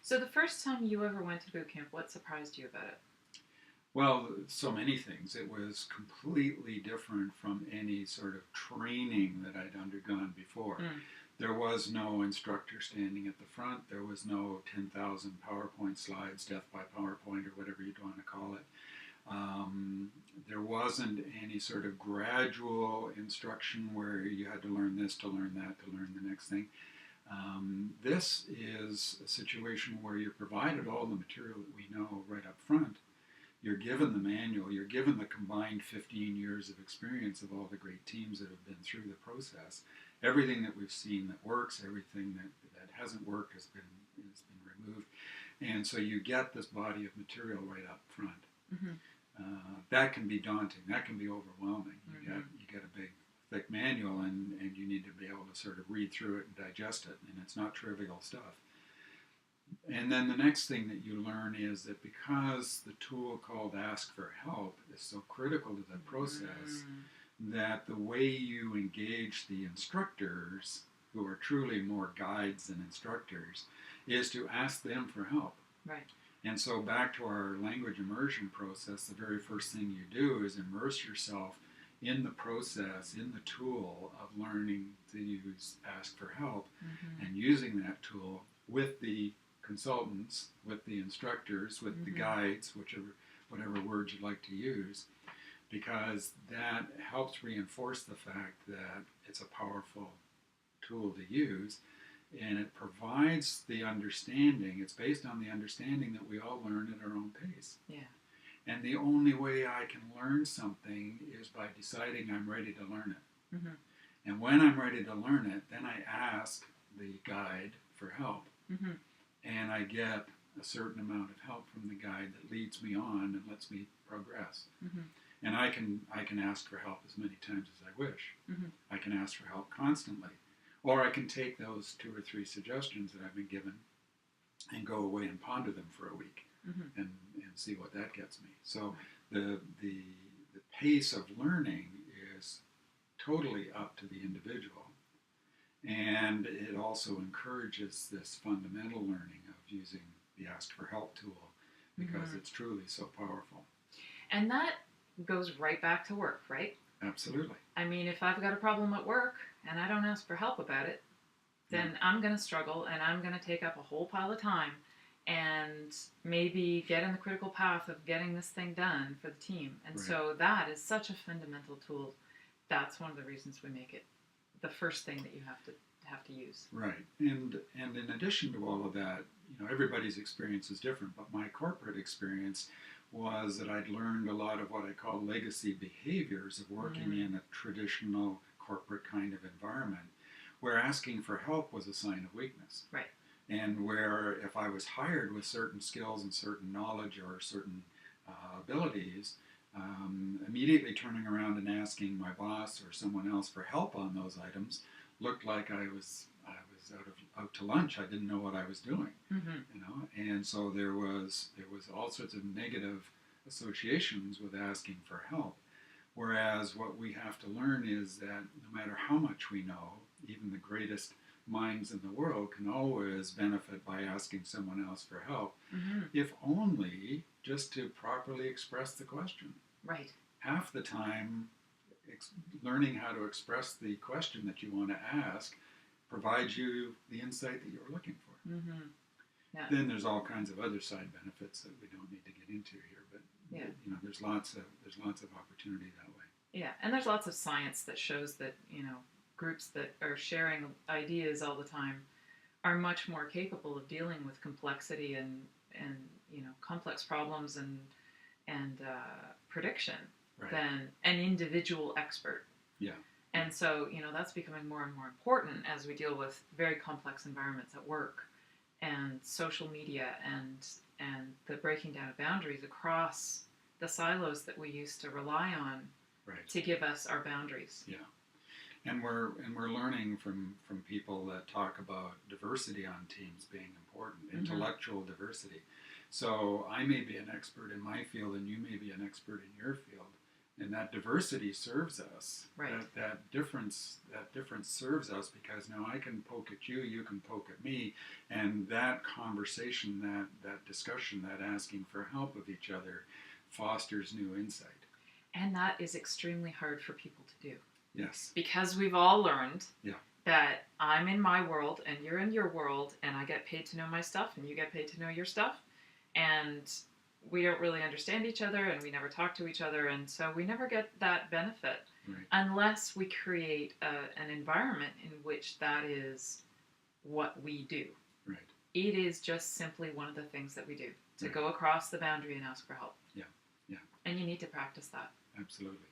So the first time you ever went to boot camp, what surprised you about it? Well, so many things. It was completely different from any sort of training that I'd undergone before. Mm. There was no instructor standing at the front. There was no 10,000 PowerPoint slides, death by PowerPoint, or whatever you'd want to call it. There wasn't any sort of gradual instruction where you had to learn this to learn that to learn the next thing. This is a situation where you're provided all the material that we know right up front. You're given the manual, you're given the combined 15 years of experience of all the great teams that have been through the process. Everything that we've seen that works, everything that hasn't worked has been removed. And so you get this body of material right up front. Mm-hmm. That can be daunting, that can be overwhelming. Mm-hmm. You get a big, thick manual and you need to be able to sort of read through it and digest it, and it's not trivial stuff. And then the next thing that you learn is that because the tool called Ask for Help is so critical to the process, that the way you engage the instructors, who are truly more guides than instructors, is to ask them for help. Right. And so back to our language immersion process, the very first thing you do is immerse yourself in the process, in the tool of learning to use Ask for Help, and using that tool with the consultants, with the instructors, with the guides, whatever words you'd like to use, because that helps reinforce the fact that it's a powerful tool to use, and it provides the understanding. It's based on the understanding that we all learn at our own pace. Yeah. And the only way I can learn something is by deciding I'm ready to learn it. Mm-hmm. And when I'm ready to learn it, then I ask the guide for help. Mm-hmm. And I get a certain amount of help from the guide that leads me on and lets me progress. Mm-hmm. And I can ask for help as many times as I wish. Mm-hmm. I can ask for help constantly. Or I can take those 2 or 3 suggestions that I've been given and go away and ponder them for a week and see what that gets me. So the pace of learning is totally up to the individual. And it also encourages this fundamental learning of using the Ask for Help tool because it's truly so powerful. And that goes right back to work, right? Absolutely. I mean, if I've got a problem at work and I don't ask for help about it, then I'm going to struggle and I'm going to take up a whole pile of time and maybe get in the critical path of getting this thing done for the team. And so that is such a fundamental tool. That's one of the reasons we make it the first thing that you have to use. Right. And in addition to all of that, everybody's experience is different, but my corporate experience was that I'd learned a lot of what I call legacy behaviors of working in a traditional corporate kind of environment, where asking for help was a sign of weakness. Right. And where if I was hired with certain skills and certain knowledge or certain abilities, immediately turning around and asking my boss or someone else for help on those items looked like I was out to lunch. I didn't know what I was doing, and so there was all sorts of negative associations with asking for help. Whereas what we have to learn is that no matter how much we know, even the greatest minds in the world can always benefit by asking someone else for help, if only just to properly express the question. Right. Half the time, learning how to express the question that you want to ask provides you the insight that you're looking for. Yeah. Then there's all kinds of other side benefits that we don't need to get into here, but there's lots of opportunity that way. Yeah, and there's lots of science that shows that groups that are sharing ideas all the time are much more capable of dealing with complexity and complex problems and prediction than an individual expert. Yeah. And so, that's becoming more and more important as we deal with very complex environments at work and social media and the breaking down of boundaries across the silos that we used to rely on to give us our boundaries. Yeah. And we're learning from people that talk about diversity on teams being important, intellectual diversity. So I may be an expert in my field and you may be an expert in your field, And that diversity serves us. Right. That difference serves us, because now I can poke at you, you can poke at me, and that conversation, that discussion, that asking for help of each other fosters new insight. And that is extremely hard for people to do. Yes. Because we've all learned Yeah. that I'm in my world and you're in your world, and I get paid to know my stuff and you get paid to know your stuff. And we don't really understand each other, and we never talk to each other, and so we never get that benefit unless we create an environment in which that is what we do. Right. It is just simply one of the things that we do, to go across the boundary and ask for help. Yeah. Yeah. And you need to practice that. Absolutely.